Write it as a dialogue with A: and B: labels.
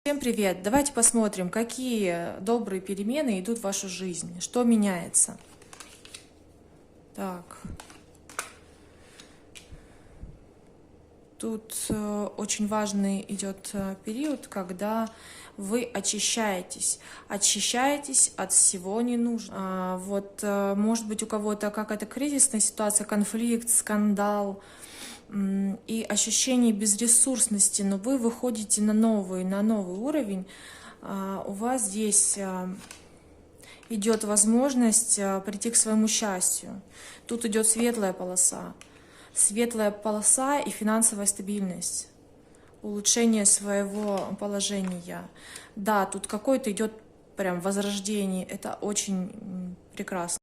A: Всем привет! Давайте посмотрим, какие добрые перемены идут в вашу жизнь, что меняется. Так. Тут очень важный идет период, когда вы очищаетесь от всего ненужного. Может быть, у кого-то какая-то кризисная ситуация, конфликт, скандал и ощущение безресурсности, но вы выходите на новый уровень. У вас здесь идет возможность прийти к своему счастью. Тут идет светлая полоса и финансовая стабильность, улучшение своего положения. Да, тут какое-то идет прям возрождение, это очень прекрасно.